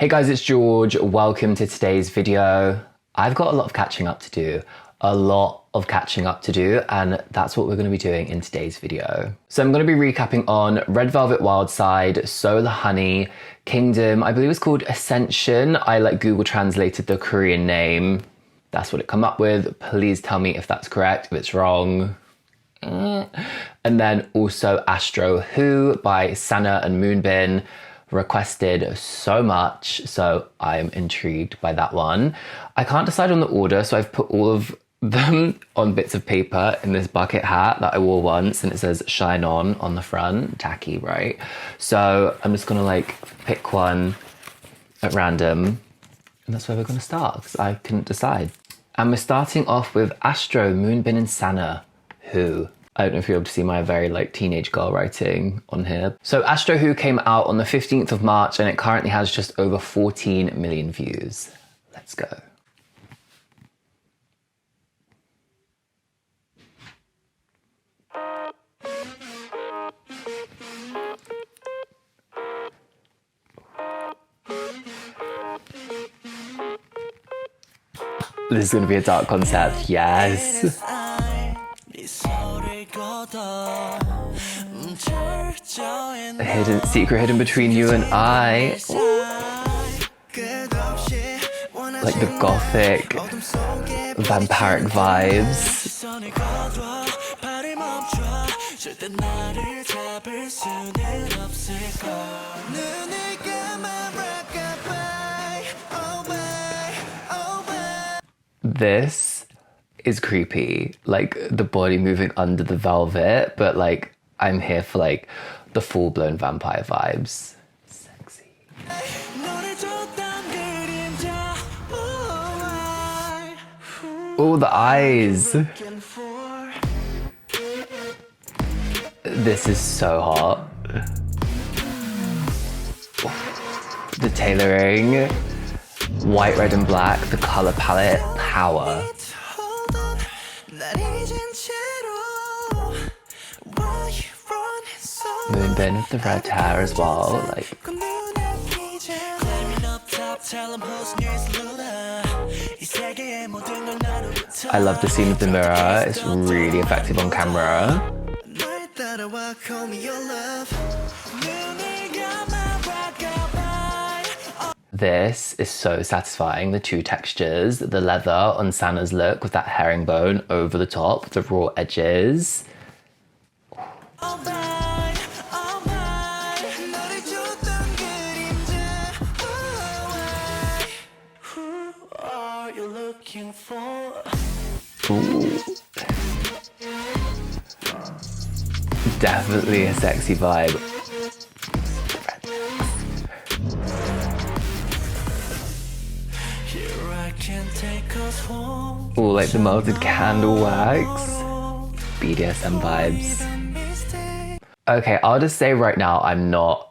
Hey guys, it's George. Welcome to today's video. I've got a lot of catching up to do. And that's what we're going to be doing in today's video. So I'm going to be recapping on Red Velvet Wildside, So the Honey, Kingdom, I believe it's called Ascension. I Google translated the Korean name. That's what it come up with. Please tell me if that's correct, if it's wrong. And then also Astro Who by Sana and Moonbin. Requested so much, so I'm intrigued by that one. I can't decide on the order, so I've put all of them on bits of paper in this bucket hat that I wore once, and it says shine on the front. Tacky, right? So I'm just gonna pick one at random, and that's where we're gonna start, because I couldn't decide. And we're starting off with Astro, Moonbin and Sana Who. I don't know if you're able to see my very teenage girl writing on here. So Astro Who came out on the 15th of March and it currently has just over 14 million views. Let's go. This is going to be a dark concept, yes. A secret hidden between you and I. Like the gothic, vampiric vibes. This is creepy, the body moving under the velvet, but I'm here for the full-blown vampire vibes. Sexy. Oh, the eyes. This is so hot. The tailoring, white, red and black, the color palette, power. Moonbin with the red hair as well, I love the scene with the mirror, it's really effective on camera. This is so satisfying, the two textures, the leather on Sana's look with that herringbone over the top, the raw edges. Ooh. Definitely a sexy vibe. Ooh, the melted candle wax. BDSM vibes. Okay, I'll just say right now I'm not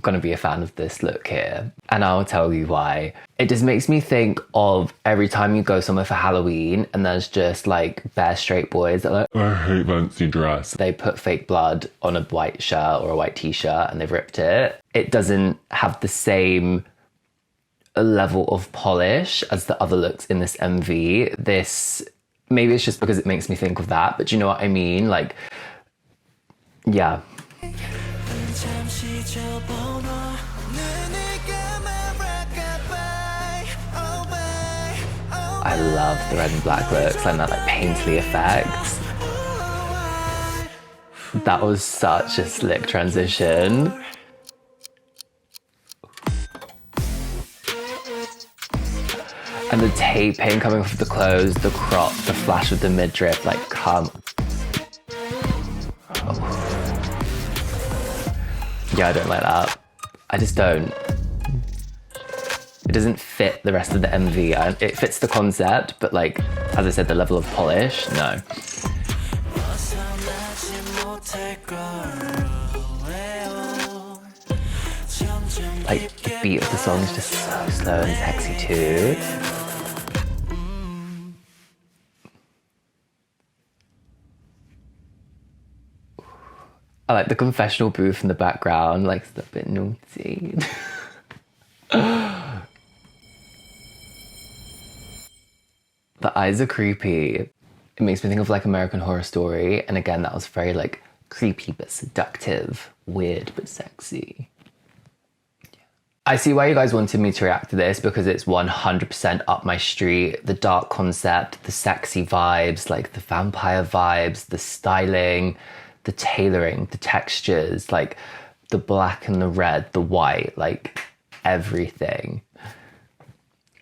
gonna be a fan of this look here, and I'll tell you why. It just makes me think of every time you go somewhere for Halloween and there's just bare straight boys that I hate fancy dress. They put fake blood on a white shirt or a white t-shirt and they've ripped it. It doesn't have the same level of polish as the other looks in this MV. This, maybe it's just because it makes me think of that, but do you know what I mean? Yeah. I love the red and black looks and that painterly effect. That was such a slick transition. And the taping coming off the clothes, the crop, the flash of the midriff, come. Oh. Yeah, I don't like that. I just don't. It doesn't fit the rest of the MV. It fits the concept, but as I said, the level of polish, no. The beat of the song is just so slow and sexy too. I like the confessional booth in the background, it's a bit naughty. The eyes are creepy. It makes me think of like American Horror Story. And again, that was very like creepy but seductive, weird but sexy. I see why you guys wanted me to react to this because it's 100% up my street. The dark concept, the sexy vibes, like the vampire vibes, the styling, the tailoring, the textures, like the black and the red, the white, like everything.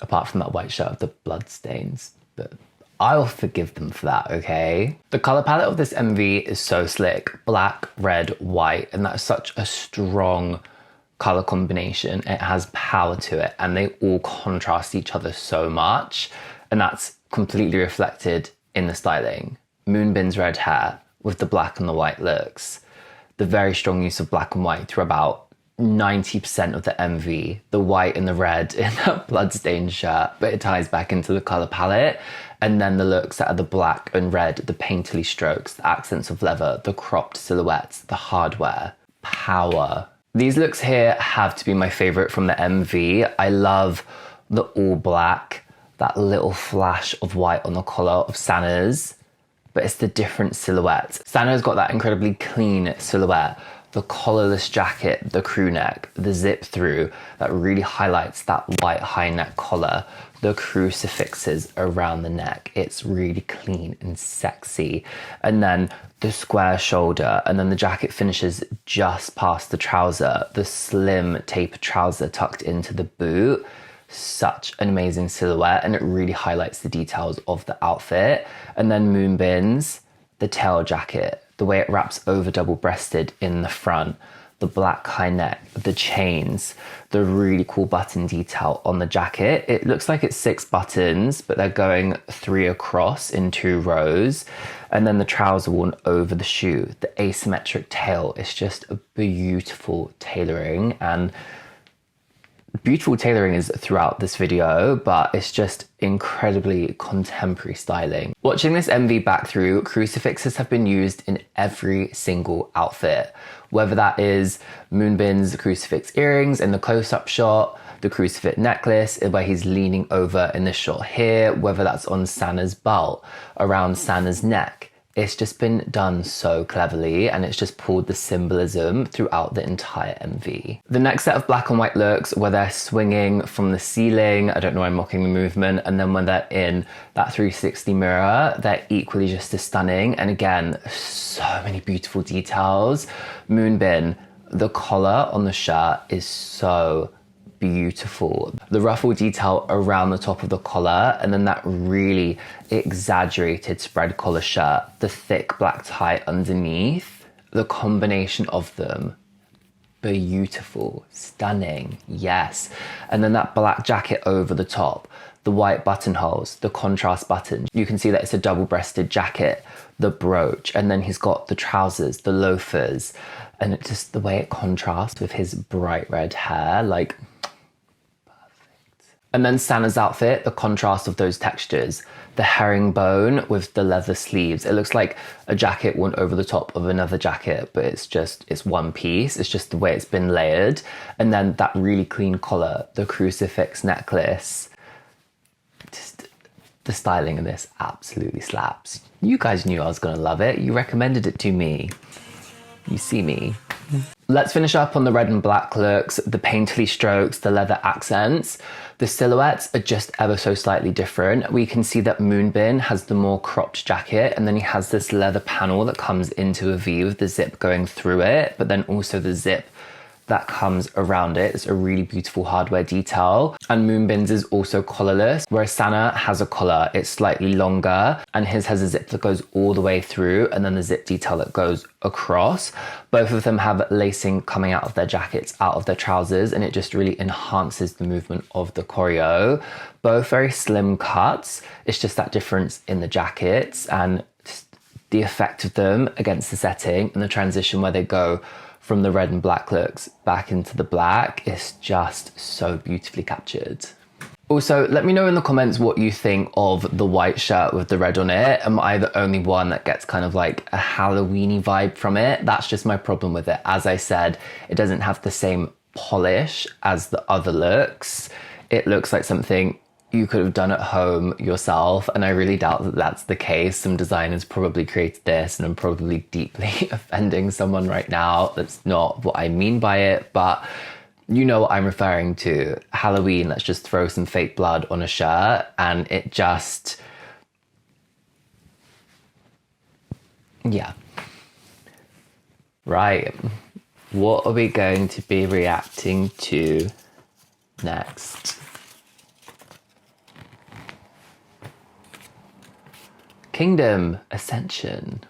Apart from that white shirt with the blood stains, but I'll forgive them for that, okay? The color palette of this MV is so slick. Black, red, white, and that's such a strong color combination. It has power to it, and they all contrast each other so much, and that's completely reflected in the styling. Moonbin's red hair with the black and the white looks. The very strong use of black and white through about 90% of the MV, the white and the red in that bloodstained shirt, but it ties back into the color palette. And then the looks that are the black and red, the painterly strokes, the accents of leather, the cropped silhouettes, the hardware, power. These looks here have to be my favorite from the MV. I love the all black, that little flash of white on the collar of Sana's, but it's the different silhouettes. Sana's got that incredibly clean silhouette, the collarless jacket, the crew neck, the zip through that really highlights that white high neck collar, the crucifixes around the neck. It's really clean and sexy. And then the square shoulder, and then the jacket finishes just past the trouser, the slim tapered trouser tucked into the boot. Such an amazing silhouette, and it really highlights the details of the outfit. And then Moonbin's, the tail jacket, the way it wraps over double-breasted in the front, the black high neck, the chains, the really cool button detail on the jacket. It looks like it's 6 buttons, but they're going 3 across in 2 rows. And then the trouser worn over the shoe, the asymmetric tail. It's just a beautiful tailoring, and beautiful tailoring is throughout this video, but it's just incredibly contemporary styling. Watching this MV back through, crucifixes have been used in every single outfit, whether that is Moonbin's crucifix earrings in the close-up shot, the crucifix necklace where he's leaning over in this shot here, whether that's on Sana's belt, around Sana's neck. It's just been done so cleverly, and it's just pulled the symbolism throughout the entire MV. The next set of black and white looks where they're swinging from the ceiling, I don't know why I'm mocking the movement, and then when they're in that 360 mirror, they're equally just as stunning. And again, so many beautiful details. Moonbin, the collar on the shirt is so beautiful. The ruffle detail around the top of the collar, and then that really exaggerated spread collar shirt, the thick black tie underneath, the combination of them, beautiful, stunning, yes. And then that black jacket over the top, the white buttonholes, the contrast buttons. You can see that it's a double-breasted jacket, the brooch, and then he's got the trousers, the loafers, and it's just the way it contrasts with his bright red hair, like And then Sana's outfit, the contrast of those textures, the herringbone with the leather sleeves. It looks like a jacket worn over the top of another jacket, but it's one piece. It's just the way it's been layered. And then that really clean collar, the crucifix necklace. Just the styling of this absolutely slaps. You guys knew I was gonna love it. You recommended it to me. You see me. Let's finish up on the red and black looks, the painterly strokes, the leather accents. The silhouettes are just ever so slightly different. We can see that Moonbin has the more cropped jacket, and then he has this leather panel that comes into a V with the zip going through it, but then also the zip that comes around it. It's a really beautiful hardware detail. And Moonbin's is also collarless, whereas Sana has a collar. It's slightly longer, and his has a zip that goes all the way through, and then the zip detail that goes across. Both of them have lacing coming out of their jackets, out of their trousers, and it just really enhances the movement of the choreo. Both very slim cuts. It's just that difference in the jackets and just the effect of them against the setting, and the transition where they go from the red and black looks back into the black is just so beautifully captured. Also, let me know in the comments what you think of the white shirt with the red on it. Am I the only one that gets kind of like a Halloween-y vibe from it? That's just my problem with it. As I said, it doesn't have the same polish as the other looks. It looks like something you could have done at home yourself, and I really doubt that that's the case. Some designers probably created this, and I'm probably deeply offending someone right now. That's not what I mean by it, but you know what I'm referring to. Halloween, let's just throw some fake blood on a shirt, and it just... yeah. Right. What are we going to be reacting to next? Kingdom Ascension.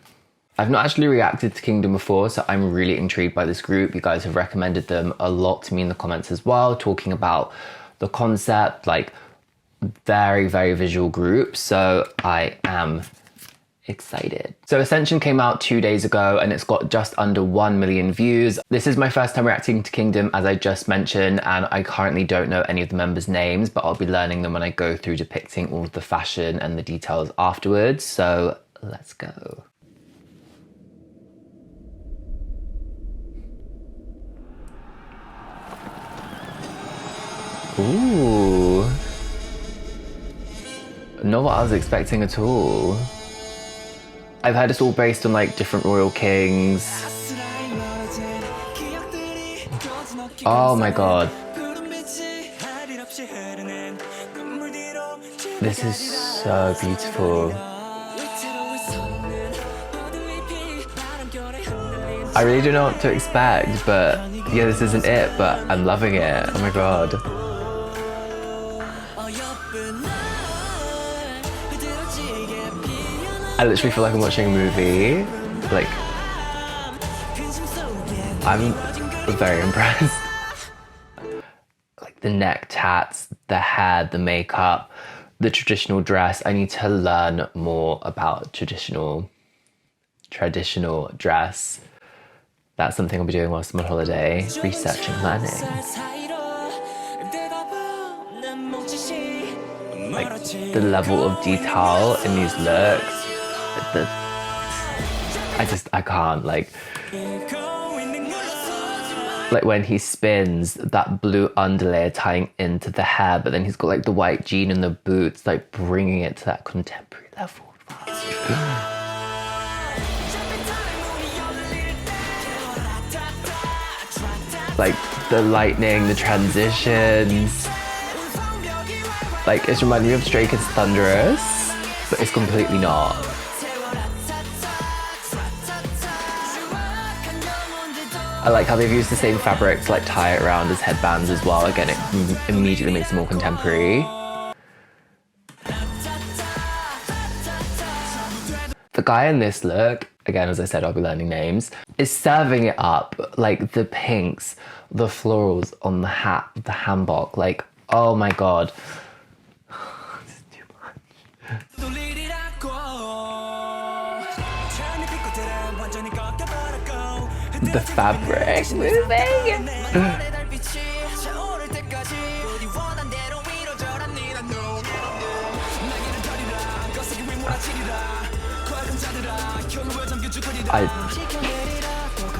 I've not actually reacted to Kingdom before, so I'm really intrigued by this group. You guys have recommended them a lot to me in the comments as well, talking about the concept, like very, very visual group. So I am excited. So Ascension came out 2 days ago and it's got just under 1 million views. This is my first time reacting to Kingdom, as I just mentioned, and I currently don't know any of the members' names, but I'll be learning them when I go through depicting all of the fashion and the details afterwards. So let's go. Ooh. Not what I was expecting at all. I've heard it's all based on like different royal kings. Oh my god. This is so beautiful. I really don't know what to expect, but yeah, this isn't it, but I'm loving it. Oh my god. I literally feel like I'm watching a movie. Like, I'm very impressed. Like the neck tats, the hair, the makeup, the traditional dress. I need to learn more about traditional dress. That's something I'll be doing whilst I'm on holiday, researching, learning. Like the level of detail in these looks. I can't, like when he spins, that blue underlayer tying into the hair, but then he's got like the white jean and the boots, like bringing it to that contemporary level. Like the lightning, the transitions, like it's reminding me of Stray Kids Thunderous, but it's completely not. I like how they've used the same fabric to like tie it around as headbands as well. Again, it immediately makes it more contemporary. The guy in this look, again, as I said, I'll be learning names, is serving it up. Like the pinks, the florals on the hat, the hanbok, like, oh my god. This is too much. The fabric moving.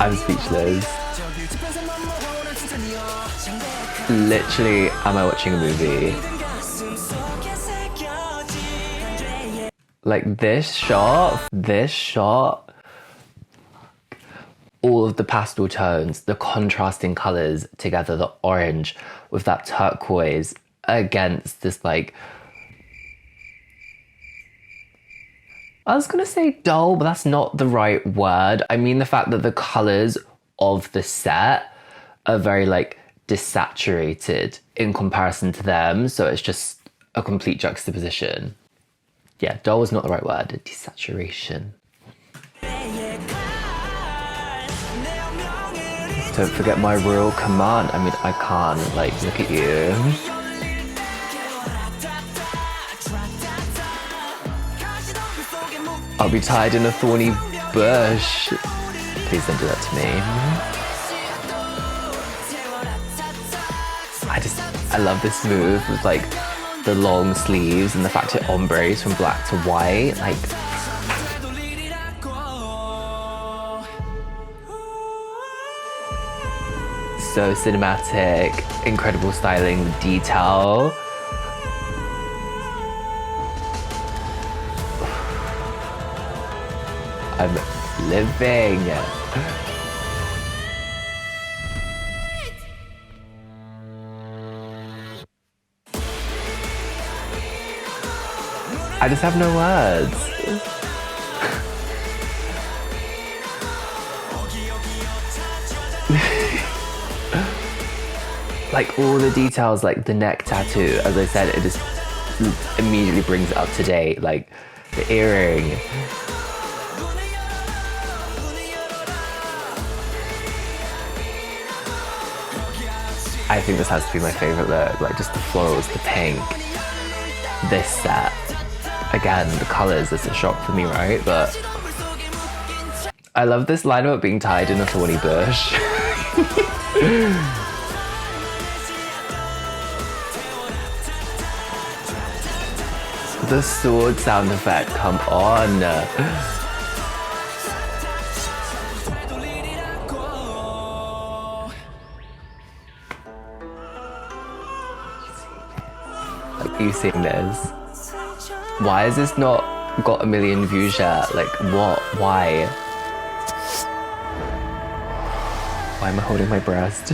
I'm speechless. Literally, am I watching a movie? Like this shot, all of the pastel tones, the contrasting colors together, the orange with that turquoise against this like, I was gonna say dull, but that's not the right word. I mean the fact that the colors of the set are very like desaturated in comparison to them, so it's just a complete juxtaposition. Yeah, dull is not the right word, desaturation. Don't forget my royal command. I mean, I can't, like, look at you. I'll be tied in a thorny bush. Please don't do that to me. I love this move with like the long sleeves and the fact it ombres from black to white. Like, so cinematic, incredible styling, detail. I'm living. I just have no words. Like all the details, like the neck tattoo, as I said, it just immediately brings it up to date. Like the earring. I think this has to be my favorite look. Like just the florals, the pink, this set. Again, the colors, it's a shock for me, right? But I love this line about being tied in a thorny bush. The sword sound effect, come on. Like, you seeing this? Why has this not got a million views yet? Like, what? Why? Why am I holding my breast?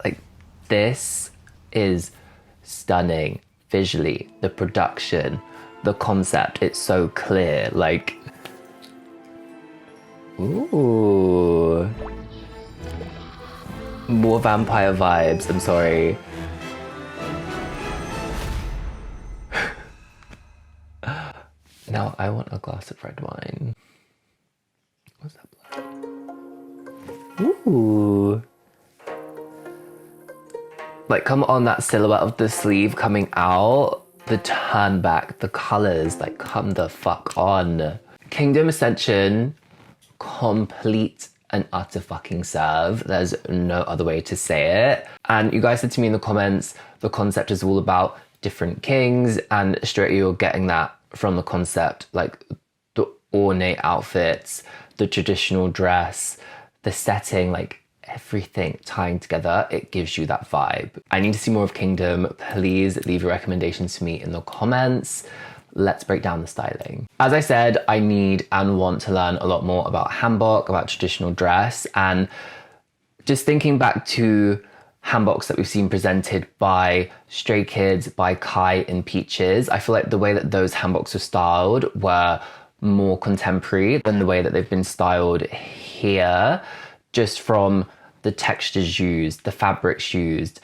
Like, this is stunning visually. The production, the concept, it's so clear. Like, ooh. More vampire vibes, I'm sorry. Now I want a glass of red wine. What's that blood? Ooh. Like, come on, that silhouette of the sleeve coming out, the turn back, the colors, like, come the fuck on. Kingdom Ascension, complete and utter fucking serve. There's no other way to say it. And you guys said to me in the comments, the concept is all about different kings, and straight you're getting that from the concept, like the ornate outfits, the traditional dress, the setting, like everything tying together, it gives you that vibe. I need to see more of Kingdom. Please leave your recommendations to me in the comments. Let's break down the styling. As I said, I need and want to learn a lot more about hanbok, about traditional dress, and just thinking back to handboks that we've seen presented by Stray Kids, by Kai and Peaches, I feel like the way that those handboks were styled were more contemporary than the way that they've been styled here, just from the textures used, the fabrics used,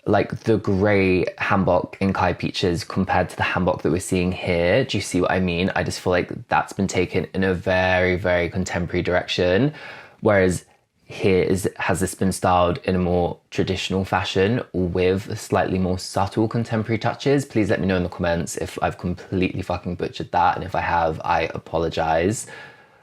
like the grey hanbok in Kai Peaches compared to the hanbok that we're seeing here. Do you see what I mean? I just feel like that's been taken in a very, very contemporary direction, whereas here has this been styled in a more traditional fashion with slightly more subtle contemporary touches? Please let me know in the comments if I've completely fucking butchered that, and if I have, I apologize.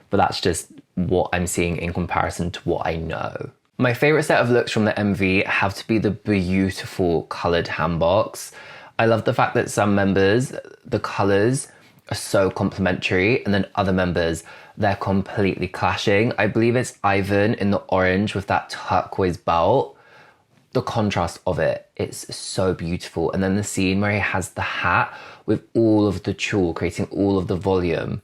But that's just what I'm seeing in comparison to what I know. My favourite set of looks from the MV have to be the beautiful coloured hanboks. I love the fact that some members, the colours are so complementary, and then other members, they're completely clashing. I believe it's Ivan in the orange with that turquoise belt. The contrast of it, it's so beautiful. And then the scene where he has the hat with all of the tulle, creating all of the volume.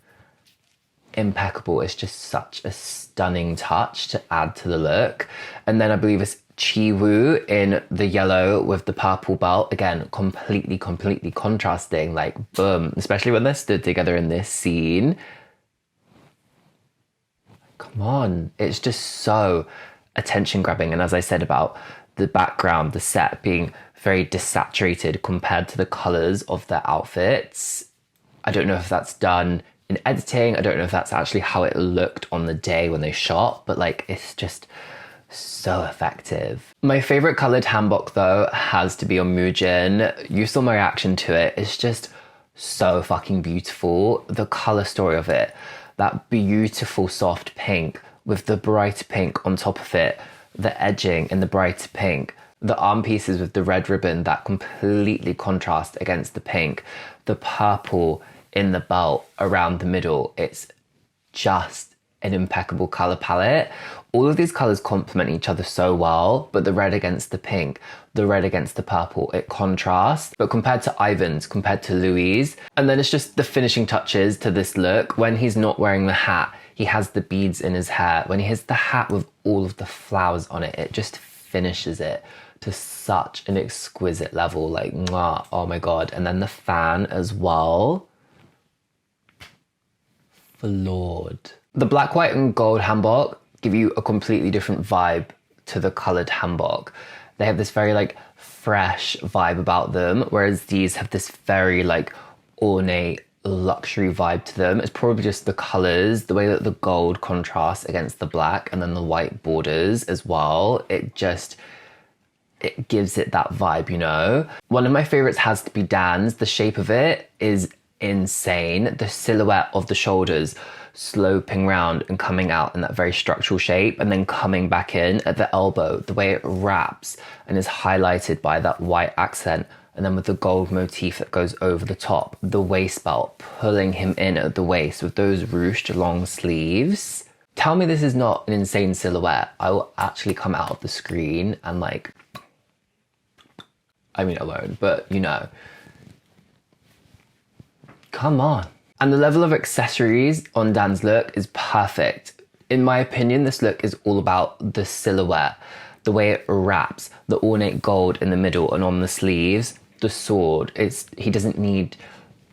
Impeccable. It's just such a stunning touch to add to the look. And then I believe it's Chiwoo in the yellow with the purple belt. Again, completely contrasting, like boom, especially when they're stood together in this scene. Come on, it's just so attention grabbing. And as I said about the background, the set being very desaturated compared to the colors of their outfits. I don't know if that's done in editing. I don't know if that's actually how it looked on the day when they shot, but like, it's just so effective. My favorite colored hanbok though has to be on Moojin. You saw my reaction to it. It's just so fucking beautiful. The color story of it, that beautiful soft pink with the bright pink on top of it, the edging in the bright pink, the arm pieces with the red ribbon that completely contrast against the pink, the purple in the belt around the middle. It's just an impeccable color palette. All of these colors complement each other so well, but the red against the pink, the red against the purple, it contrasts. But compared to Ivan's, compared to Louis, and then it's just the finishing touches to this look. When he's not wearing the hat, he has the beads in his hair. When he has the hat with all of the flowers on it, it just finishes it to such an exquisite level, like, mwah, oh my God. And then the fan as well. Floored. The black, white and gold hanbok give you a completely different vibe to the colored hanbok. They have this very like fresh vibe about them, whereas these have this very like ornate luxury vibe to them. It's probably just the colors, the way that the gold contrasts against the black and then the white borders as well. It gives it that vibe, you know? One of my favorites has to be Dan's. The shape of it is insane. The silhouette of the shoulders sloping round and coming out in that very structural shape and then coming back in at the elbow, the way it wraps and is highlighted by that white accent, and then with the gold motif that goes over the top, the waist belt pulling him in at the waist with those ruched long sleeves. Tell me this is not an insane silhouette. I will actually come out of the screen and like, I mean I won't, but you know, come on. And the level of accessories on Dan's look is perfect. In my opinion, this look is all about the silhouette, the way it wraps, the ornate gold in the middle and on the sleeves, the sword. He doesn't need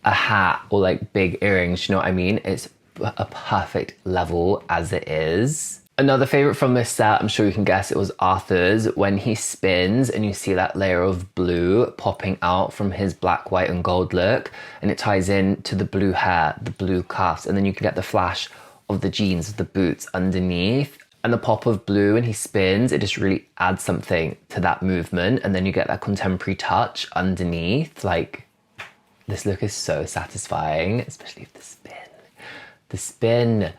a hat or like big earrings, you know what I mean? It's a perfect level as it is. Another favorite from this set, I'm sure you can guess, it was Arthur's. When he spins and you see that layer of blue popping out from his black, white and gold look, and it ties in to the blue hair, the blue cuffs, and then you can get the flash of the jeans, the boots underneath, and the pop of blue when he spins, it just really adds something to that movement, and then you get that contemporary touch underneath. Like, this look is so satisfying, especially with the spin. The spin.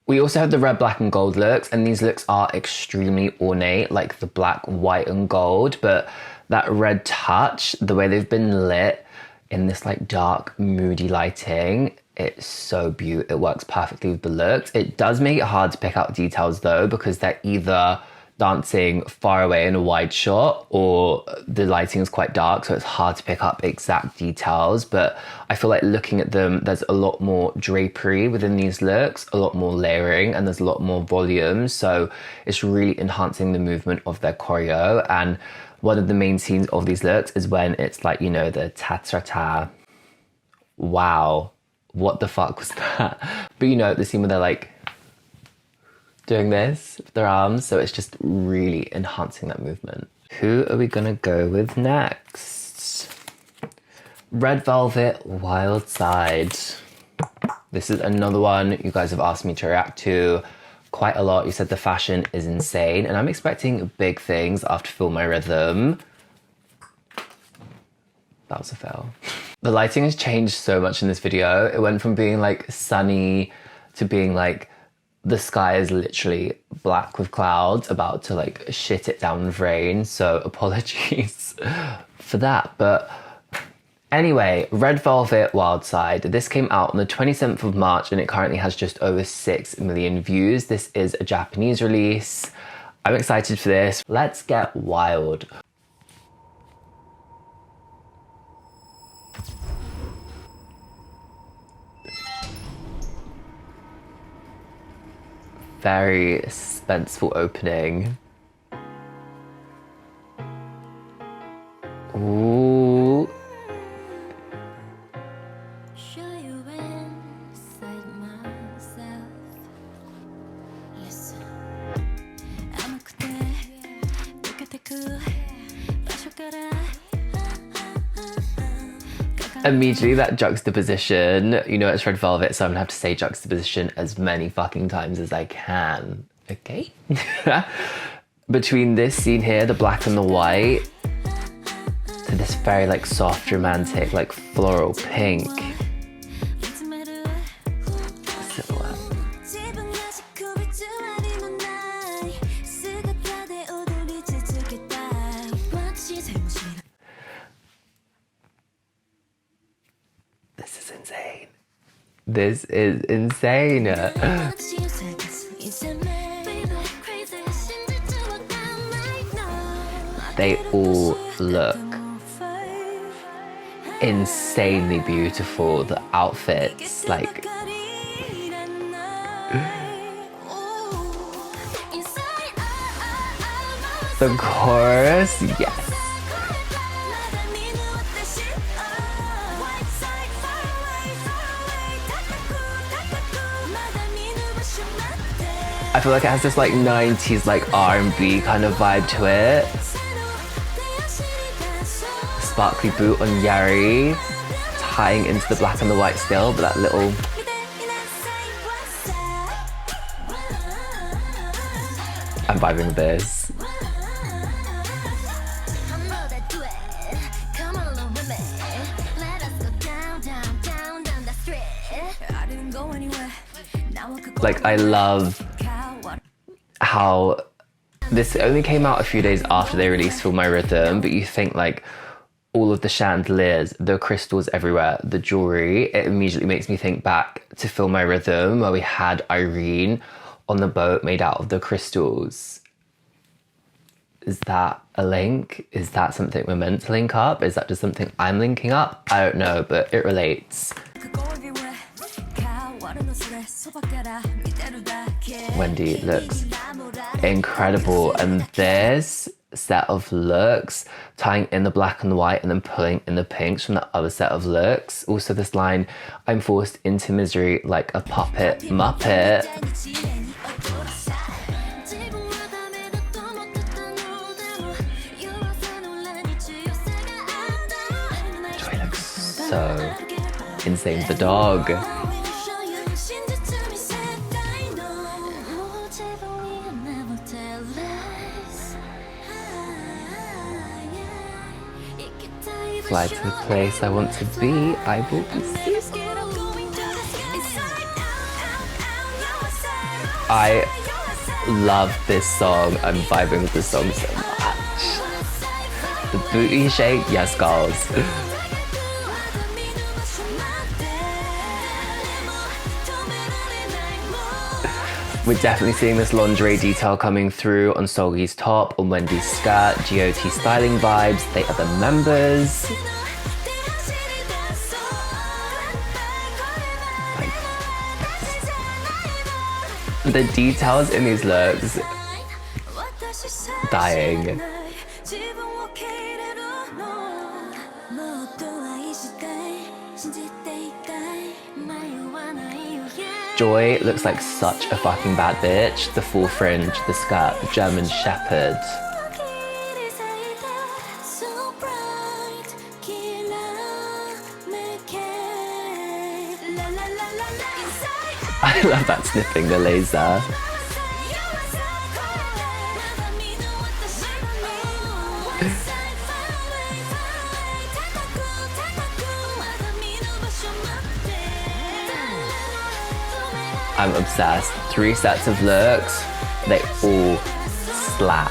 We also have the red, black and gold looks, and these looks are extremely ornate, like the black, white and gold, but that red touch, the way they've been lit in this like dark, moody lighting, it's so beautiful. It works perfectly with the looks. It does make it hard to pick out details though, because they're either dancing far away in a wide shot or the lighting is quite dark, so it's hard to pick up exact details. But I feel like looking at them, there's a lot more drapery within these looks, a lot more layering, and there's a lot more volume, so it's really enhancing the movement of their choreo. And one of the main scenes of these looks is when it's like, you know, the ta-ta-ta. Wow, what the fuck was that? But you know, the scene where they're like doing this with their arms, so it's just really enhancing that movement. Who are we gonna go with next? Red Velvet Wild Side. This is another one you guys have asked me to react to quite a lot. You said the fashion is insane, and I'm expecting big things after Feel My Rhythm. That was a fail. The lighting has changed so much in this video. It went from being like sunny to being like the sky is literally black with clouds, about to like shit it down with rain, so apologies for that. But anyway, Red Velvet Wild Side. This came out on the 27th of March and it currently has just over 6 million views. This is a Japanese release. I'm excited for this. Let's get wild. Very suspenseful opening. Ooh. Immediately that juxtaposition, you know it's Red Velvet, so I'm gonna have to say juxtaposition as many fucking times as I can, okay? Between this scene here, the black and the white, to this very like soft, romantic, like floral pink silhouette. This is insane. They all look insanely beautiful. The outfits, like, the chorus, yes. I feel like it has this like 90s like R&B kind of vibe to it. Sparkly boot on Yari, tying into the black and the white still, but that little... I'm vibing with this. Like, I love how this only came out a few days after they released Feel My Rhythm, but you think like all of the chandeliers, the crystals everywhere, the jewelry, it immediately makes me think back to Feel My Rhythm, where we had Irene on the boat made out of the crystals. Is that a link? Is that something we're meant to link up? Is that just something I'm linking up? I don't know, but it relates. Wendy looks incredible, and this set of looks, tying in the black and the white and then pulling in the pinks from the other set of looks. Also this line, I'm forced into misery like a puppet muppet. Joy looks so insane with the dog. Fly to the place I want to be, I will be safe. I love this song. I'm vibing with this song so much. The booty shake, yes girls. We're definitely seeing this lingerie detail coming through on Solgi's top, on Wendy's skirt, GOT styling vibes. They are the members. The details in these looks, dying. Joy looks like such a fucking bad bitch. The full fringe, the skirt, the German shepherd. I love that sniffing the laser. I'm obsessed. 3 sets of looks, they all slap.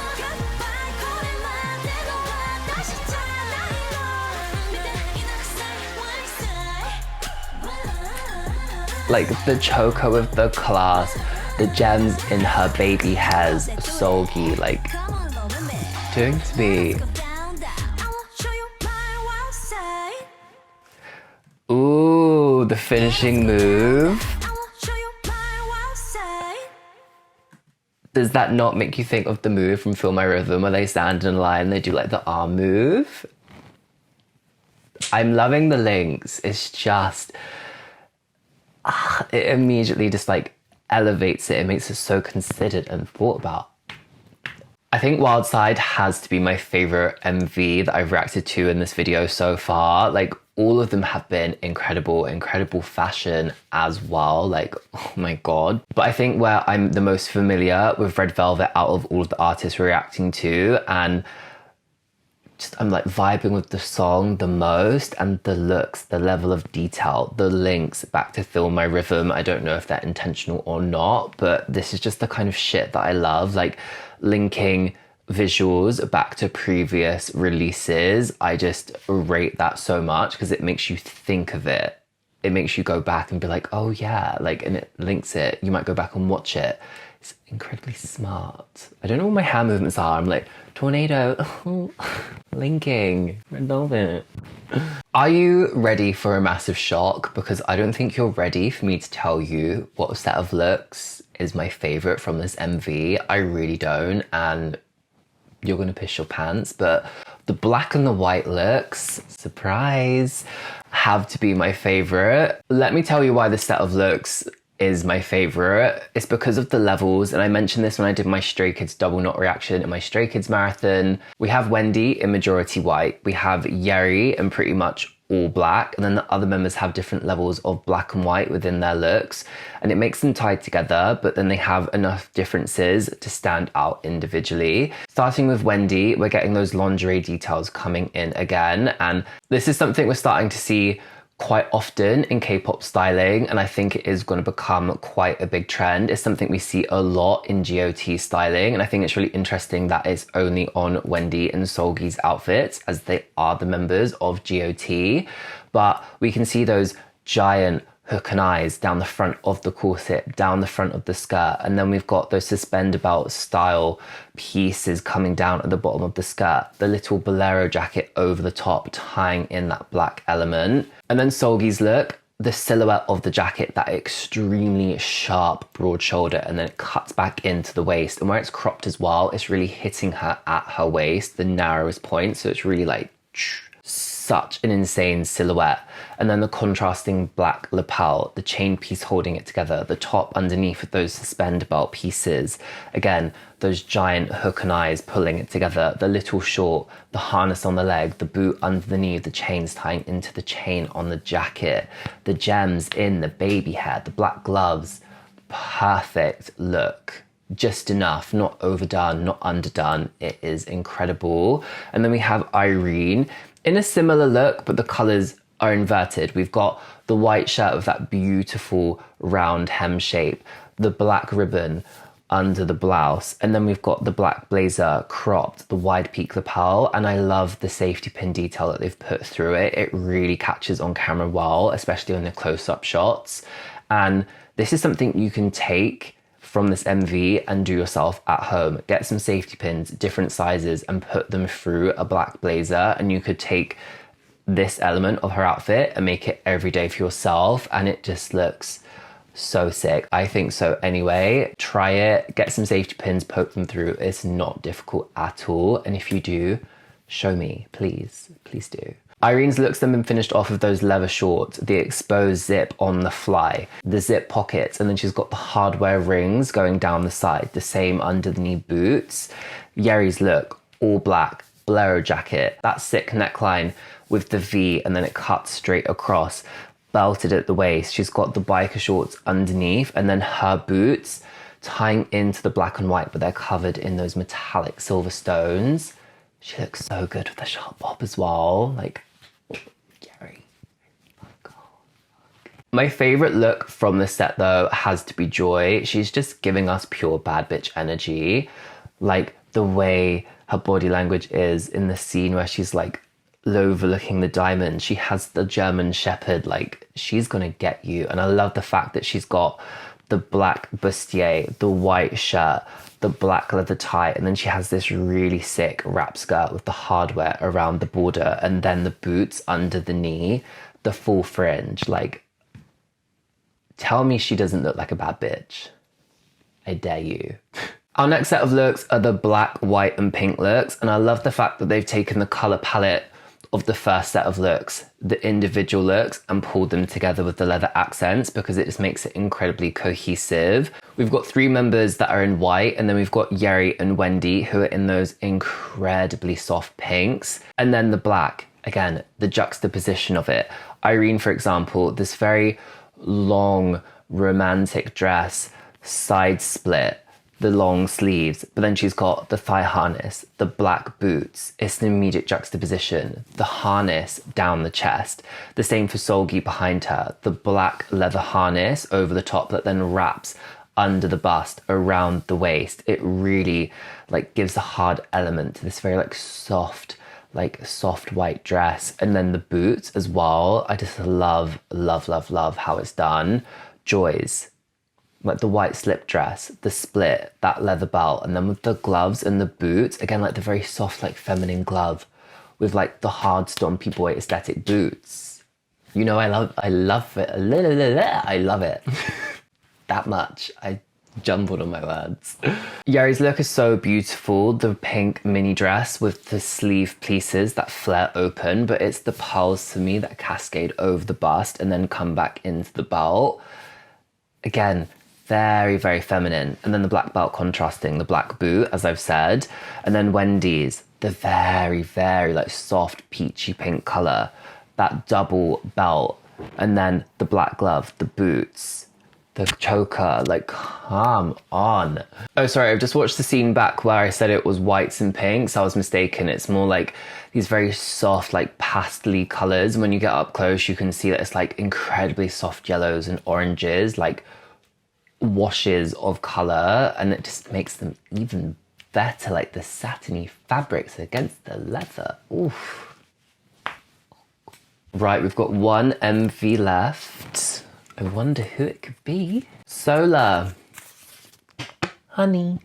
Like the choker with the class, the gems in her baby hairs, Solgi, like doing to me. Ooh, the finishing move. Does that not make you think of the move from Feel My Rhythm where they stand in a line and they do like the arm move? I'm loving the links. It's just, it immediately just like elevates it. It makes it so considered and thought about. I think Wild Side has to be my favorite MV that I've reacted to in this video so far. Like all of them have been incredible, incredible fashion as well. Like, oh my God. But I think where I'm the most familiar with Red Velvet out of all of the artists we're reacting to, and just I'm like vibing with the song the most, and the looks, the level of detail, the links back to Feel My Rhythm. I don't know if they're intentional or not, but this is just the kind of shit that I love, like linking visuals back to previous releases. I just rate that so much because it makes you think of it. it makes you go back and be like, oh yeah, like, and it links it. You might go back and watch it. It's incredibly smart. I don't know what my hand movements are. I'm like, tornado, linking, red velvet. Are you ready for a massive shock? Because I don't think you're ready for me to tell you what set of looks is my favorite from this MV. I really don't, and you're gonna piss your pants, but the black and the white looks, surprise, have to be my favorite. Let me tell you why this set of looks is my favorite. It's because of the levels, and I mentioned this when I did my Stray Kids double knot reaction in my Stray Kids marathon. We have Wendy in majority white, we have Yeri in pretty much all black, and then the other members have different levels of black and white within their looks, and it makes them tied together, but then they have enough differences to stand out individually. Starting with Wendy, we're getting those lingerie details coming in again, and this is something we're starting to see quite often in K-pop styling, and I think it is going to become quite a big trend. It's something we see a lot in GOT styling, and I think it's really interesting that it's only on Wendy and Seulgi's outfits, as they are the members of GOT, but we can see those giant hook and eyes down the front of the corset, down the front of the skirt, and then we've got those suspender belt style pieces coming down at the bottom of the skirt, the little bolero jacket over the top tying in that black element. And then Seulgi's look, the silhouette of the jacket, that extremely sharp broad shoulder, and then it cuts back into the waist, and where it's cropped as well, it's really hitting her at her waist, the narrowest point, so it's really like such an insane silhouette. And then the contrasting black lapel, the chain piece holding it together, the top underneath with those suspender belt pieces, again those giant hook and eyes pulling it together, the little short, the harness on the leg, the boot under the knee, the chains tying into the chain on the jacket, the gems in the baby hair, the black gloves. Perfect look. Just enough, not overdone, not underdone. It is incredible. And then we have Irene in a similar look, but the colors are inverted. We've got the white shirt with that beautiful round hem shape, the black ribbon under the blouse, and then we've got the black blazer cropped, the wide peak lapel, and I love the safety pin detail that they've put through it. It really catches on camera well, especially on the close-up shots. And this is something you can take from this MV and do yourself at home. Get some safety pins, different sizes, and put them through a black blazer, and you could take this element of her outfit and make it everyday for yourself, and it just looks so sick. I think so anyway. Try it, get some safety pins, poke them through. It's not difficult at all, and if you do, show me, please do. Irene's looks then been finished off with those leather shorts, the exposed zip on the fly, the zip pockets, and then she's got the hardware rings going down the side, the same under the knee boots. Yeri's look, all black, bolero jacket, that sick neckline with the V, and then it cuts straight across, belted at the waist. She's got the biker shorts underneath, and then her boots tying into the black and white, but they're covered in those metallic silver stones. She looks so good with the sharp bob as well. Like, Yeri. Oh God. My favorite look from this set though has to be Joy. She's just giving us pure bad bitch energy. Like the way her body language is in the scene where she's like overlooking the diamond. She has the German Shepherd, like she's gonna get you. And I love the fact that she's got the black bustier, the white shirt, the black leather tie, and then she has this really sick wrap skirt with the hardware around the border, and then the boots under the knee, the full fringe. Like, tell me she doesn't look like a bad bitch. I dare you. Our next set of looks are the black, white, and pink looks, and I love the fact that they've taken the color palette of the first set of looks, the individual looks, and pulled them together with the leather accents, because it just makes it incredibly cohesive. We've got 3 members that are in white, and then we've got Yeri and Wendy who are in those incredibly soft pinks, and then the black. Again, the juxtaposition of it. Irene, for example, this very long romantic dress, side split, the long sleeves, but then she's got the thigh harness, the black boots. It's an immediate juxtaposition. The harness down the chest. The same for Seulgi behind her. The black leather harness over the top that then wraps under the bust, around the waist. It really like gives a hard element to this very like soft like soft white dress, and then the boots as well. I just love, love, love, love how it's done. Joys, like the white slip dress, the split, that leather belt, and then with the gloves and the boots, again, like the very soft, like feminine glove with like the hard stompy boy aesthetic boots. You know, I love it. I love it. That much. I jumbled on my words. Yuri's look is so beautiful. The pink mini dress with the sleeve pleaces that flare open, but it's the pearls to me that cascade over the bust and then come back into the belt. Again, very, very feminine. And then the black belt contrasting the black boot, as I've said. And then Wendy's, the very, very like soft peachy pink color, that double belt. And then the black glove, the boots, the choker, like, come on. Oh, sorry, I've just watched the scene back where I said it was whites and pinks. I was mistaken. It's more like these very soft, like pastel-y colors. When you get up close, you can see that it's like incredibly soft yellows and oranges, like washes of color, and it just makes them even better, like the satiny fabrics against the leather. Oof. Right, we've got one MV left. I wonder who it could be. Solar Honey.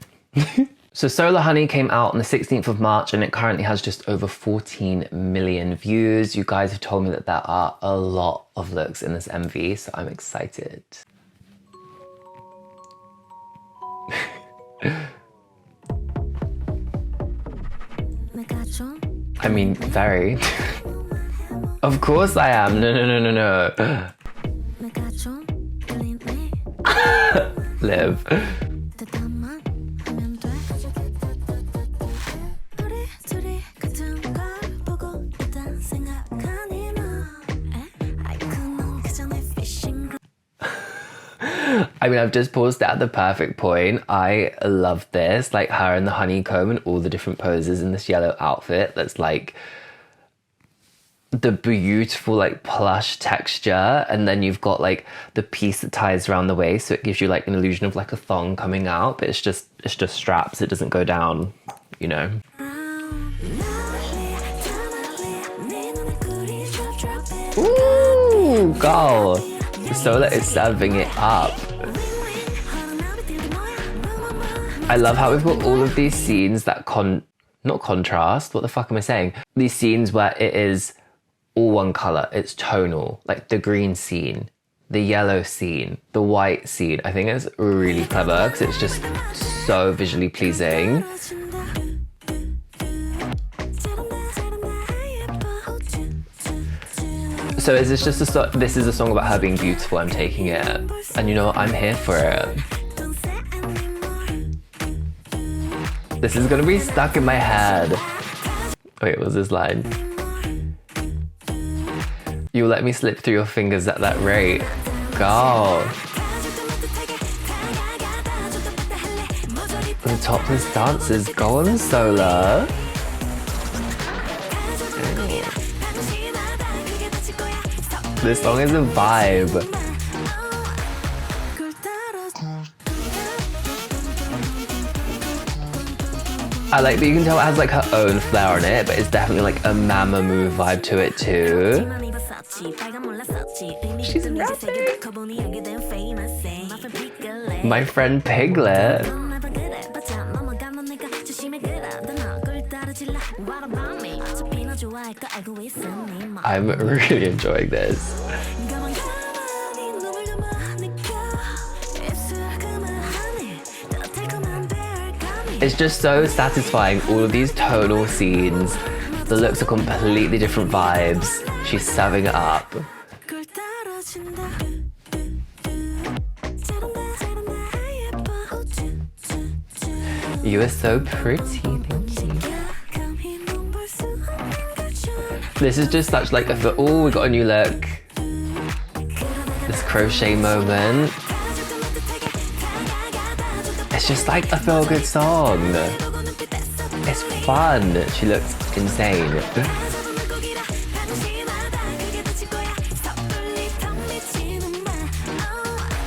So Solar Honey came out on the 16th of March and it currently has just over 14 million views. You guys have told me that there are a lot of looks in this MV, so I'm excited. I mean, very. Of course I am. No. Live. I mean, I've just paused at the perfect point. I love this, like her and the honeycomb and all the different poses in this yellow outfit. That's like the beautiful like plush texture, and then you've got like the piece that ties around the waist, so it gives you like an illusion of like a thong coming out, but it's just straps. It doesn't go down, you know. Ooh, girl. Solar is serving it up. I love how we've got all of these scenes that not contrast, what the fuck am I saying? These scenes where it is all one color, it's tonal, like the green scene, the yellow scene, the white scene. I think it's really clever because it's just so visually pleasing. So is this just this is a song about her being beautiful, I'm taking it. And you know what, I'm here for it. This is gonna be stuck in my head. Wait, what was this line? You let me slip through your fingers at that rate. Girl. The topless dancers, go on, Solar. This song is a vibe. I like that you can tell it has like her own flair on it, but it's definitely like a Mamamoo vibe to it too. She's rapping. My friend Piglet. I'm really enjoying this. It's just so satisfying, all of these tonal scenes. The looks are completely different vibes. She's serving it up. You are so pretty, thank you. This is just such like a oh, we got a new look. This crochet moment. It's just like a feel-good song. It's fun. She looks insane.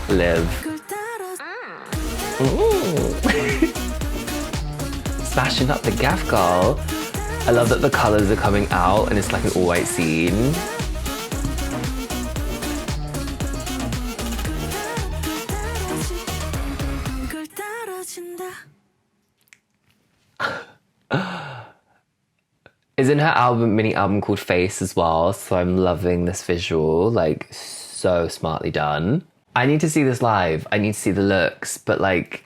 Live. Smashing up the gaff, girl. I love that the colours are coming out and it's like an all white scene. Is in her mini album called Face as well, so I'm loving this visual, like so smartly done. I need to see this live, I need to see the looks, but like,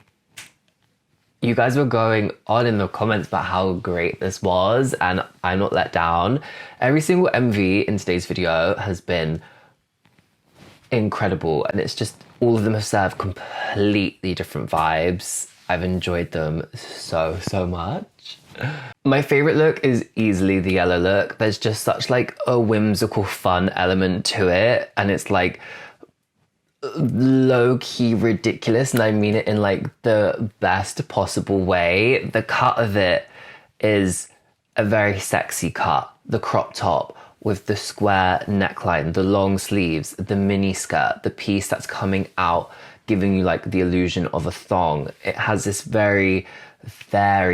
you guys were going on in the comments about how great this was, and I'm not let down. Every single MV in today's video has been incredible, and it's just, all of them have served completely different vibes. I've enjoyed them so much. My favorite look is easily the yellow look. There's just such like a whimsical fun element to it, and it's like low-key ridiculous, and I mean it in like the best possible way. The cut of it is a very sexy cut. The crop top with the square neckline, the long sleeves, the mini skirt, the piece that's coming out giving you like the illusion of a thong. It has this very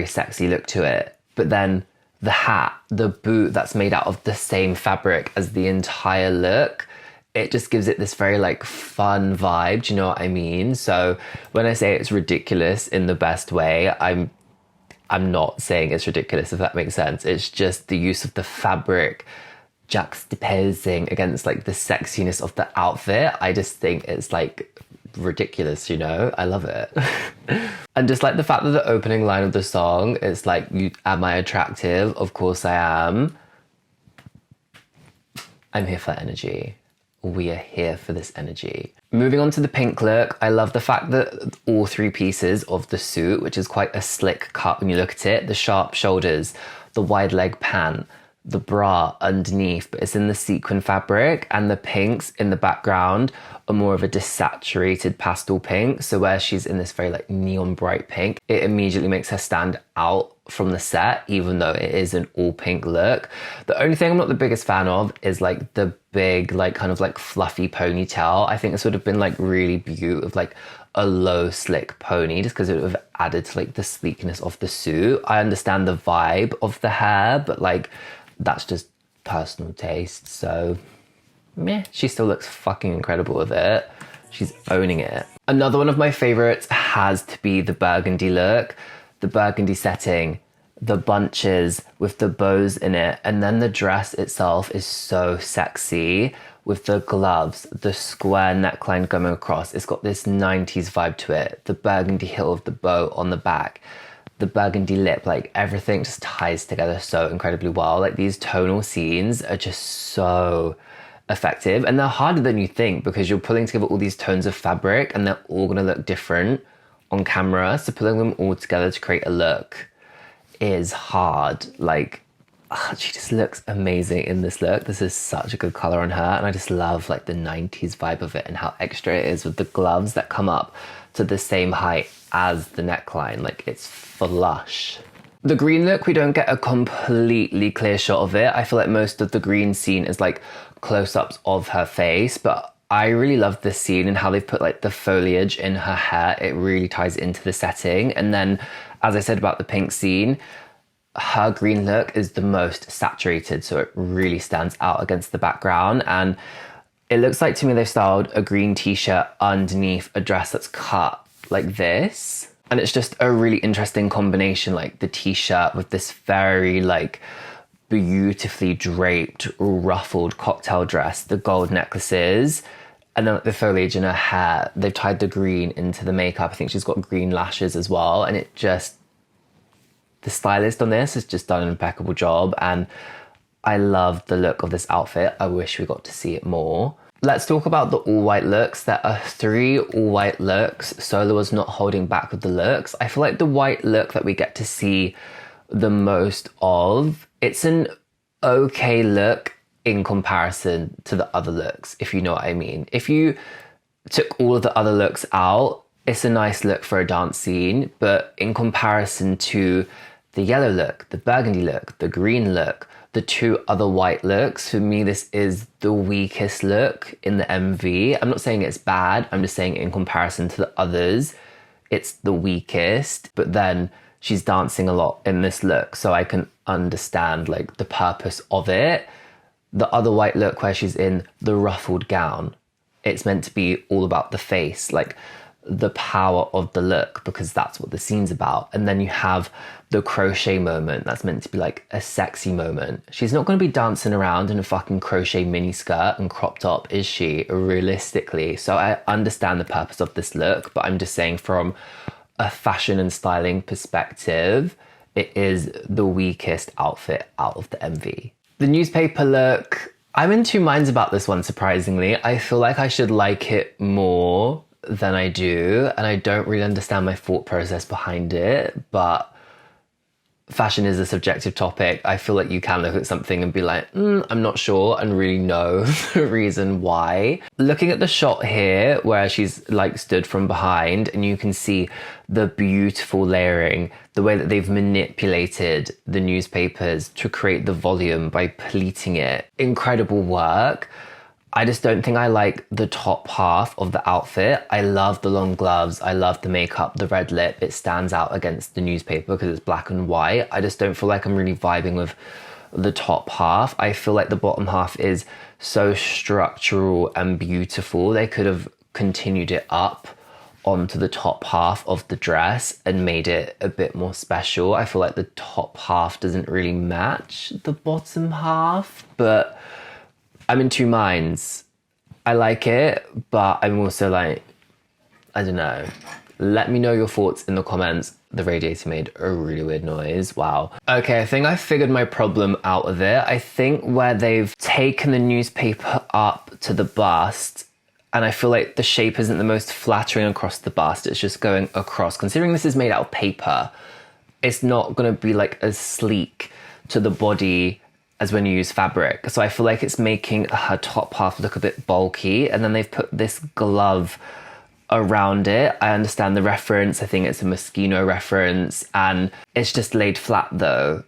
sexy look to it. But then the hat, the boot that's made out of the same fabric as the entire look, it just gives it this very like fun vibe. Do you know what I mean? So when I say it's ridiculous in the best way, I'm not saying it's ridiculous, if that makes sense. It's just the use of the fabric juxtaposing against like the sexiness of the outfit. I just think it's like ridiculous, you know? I love it. And just like the fact that the opening line of the song is like, am I attractive? Of course I am. I'm here for energy. We are here for this energy. Moving on to the pink look, I love the fact that all three pieces of the suit, which is quite a slick cut when you look at it, the sharp shoulders, the wide leg pant, the bra underneath, but it's in the sequin fabric, and the pinks in the background are more of a desaturated pastel pink. So where she's in this very like neon bright pink, it immediately makes her stand out from the set, even though it is an all pink look. The only thing I'm not the biggest fan of is like the big, like kind of like fluffy ponytail. I think this would have been like really beautiful with like a low slick pony, just because it would have added to like the sleekness of the suit. I understand the vibe of the hair, but like that's just personal taste. So meh, she still looks fucking incredible with it. She's owning it. Another one of my favorites has to be the burgundy look. The burgundy setting, the bunches with the bows in it, and then the dress itself is so sexy with the gloves, the square neckline going across. It's got this 90s vibe to it. The burgundy heel of the bow on the back, the burgundy lip, like everything just ties together so incredibly well. Like these tonal scenes are just so effective, and they're harder than you think because you're pulling together all these tones of fabric and they're all gonna look different on camera. So pulling them all together to create a look is hard. Like, she just looks amazing in this look. This is such a good color on her, and I just love like the 90s vibe of it and how extra it is with the gloves that come up to the same height as the neckline. Like, it's flush. The green look, we don't get a completely clear shot of it. I feel like most of the green scene is like close-ups of her face, but I really love this scene and how they've put like the foliage in her hair. It really ties into the setting. And then, as I said about the pink scene, her green look is the most saturated, so it really stands out against the background. And it looks like to me they've styled a green t-shirt underneath a dress that's cut like this. And it's just a really interesting combination, like the t-shirt with this very like beautifully draped, ruffled cocktail dress, the gold necklaces, and then the foliage in her hair. They've tied the green into the makeup. I think she's got green lashes as well. And it just, the stylist on this has just done an impeccable job. And I love the look of this outfit. I wish we got to see it more. Let's talk about the all white looks. There are 3 all white looks. Sola was not holding back with the looks. I feel like the white look that we get to see the most of, it's an okay look in comparison to the other looks, if you know what I mean. If you took all of the other looks out, it's a nice look for a dance scene, but in comparison to the yellow look, the burgundy look, the green look, the 2 other white looks, for me this is the weakest look in the MV. I'm not saying it's bad, I'm just saying in comparison to the others, it's the weakest. But then she's dancing a lot in this look, so I can understand like the purpose of it. The other white look where she's in the ruffled gown, it's meant to be all about the face, like the power of the look, because that's what the scene's about. And then you have the crochet moment that's meant to be like a sexy moment. She's not going to be dancing around in a fucking crochet mini skirt and crop top, is she, realistically? So I understand the purpose of this look, but I'm just saying from a fashion and styling perspective, it is the weakest outfit out of the MV. The newspaper look, I'm in two minds about this one, surprisingly. I feel like I should like it more than I do, and I don't really understand my thought process behind it, but fashion is a subjective topic. I feel like you can look at something and be like, I'm not sure, and really know the reason why. Looking at the shot here where she's like stood from behind, and you can see the beautiful layering, the way that they've manipulated the newspapers to create the volume by pleating it. Incredible work. I just don't think I like the top half of the outfit. I love the long gloves. I love the makeup, the red lip. It stands out against the newspaper because it's black and white. I just don't feel like I'm really vibing with the top half. I feel like the bottom half is so structural and beautiful. They could have continued it up onto the top half of the dress and made it a bit more special. I feel like the top half doesn't really match the bottom half, but I'm in two minds. I like it, but I'm also like, I don't know. Let me know your thoughts in the comments. The radiator made a really weird noise. Wow. Okay, I think I figured my problem out of it. I think where they've taken the newspaper up to the bust, and I feel like the shape isn't the most flattering across the bust. It's just going across. Considering this is made out of paper, it's not gonna be like as sleek to the body as when you use fabric. So I feel like it's making her top half look a bit bulky, and then they've put this glove around it. I understand the reference. I think it's a Moschino reference, and it's just laid flat though.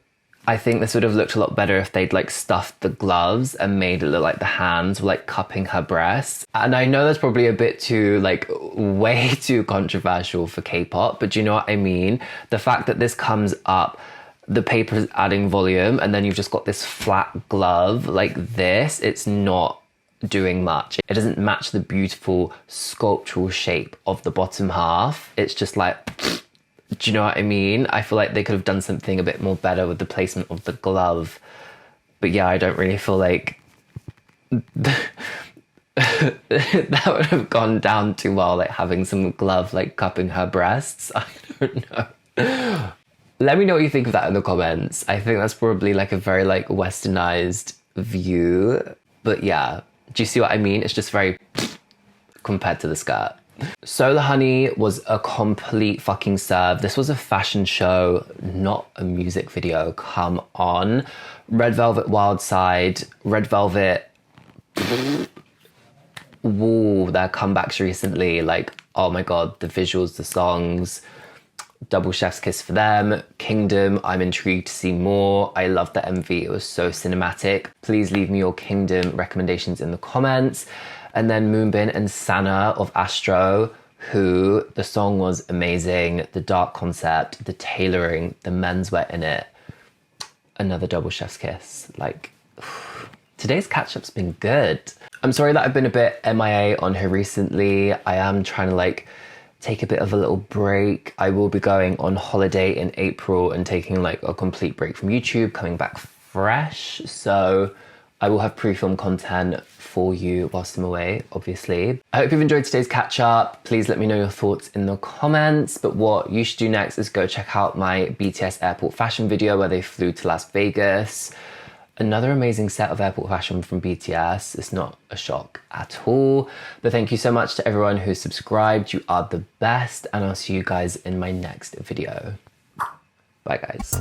I think this would have looked a lot better if they'd like stuffed the gloves and made it look like the hands were like cupping her breasts. And I know that's probably a bit too, like way too controversial for K-pop, but do you know what I mean? The fact that this comes up, the paper is adding volume, and then you've just got this flat glove like this. It's not doing much. It doesn't match the beautiful sculptural shape of the bottom half. It's just like, do you know what I mean? I feel like they could have done something a bit more better with the placement of the glove. But yeah, I don't really feel like that would have gone down too well, like having some glove like cupping her breasts. I don't know. Let me know what you think of that in the comments. I think that's probably like a very like westernized view. But yeah, do you see what I mean? It's just very compared to the skirt. So the Honey was a complete fucking serve. This was a fashion show, not a music video. Come on. Red Velvet Wild Side, Red Velvet. Woo, their comebacks recently. Like, oh my God, the visuals, the songs. Double chef's kiss for them. Kingdom, I'm intrigued to see more. I love the MV, it was so cinematic. Please leave me your Kingdom recommendations in the comments. And then Moonbin and Sana of Astro Who, the song was amazing. The dark concept, the tailoring, the menswear in it. Another double chef's kiss. Like, today's catch-up's been good. I'm sorry that I've been a bit MIA on her recently. I am trying to like take a bit of a little break. I will be going on holiday in April and taking like a complete break from YouTube, coming back fresh. So I will have pre-film content for you whilst I'm away, obviously. I hope you've enjoyed today's catch up. Please let me know your thoughts in the comments. But what you should do next is go check out my BTS airport fashion video where they flew to Las Vegas. Another amazing set of airport fashion from BTS. It's not a shock at all. But thank you so much to everyone who subscribed. You are the best, and I'll see you guys in my next video. Bye guys.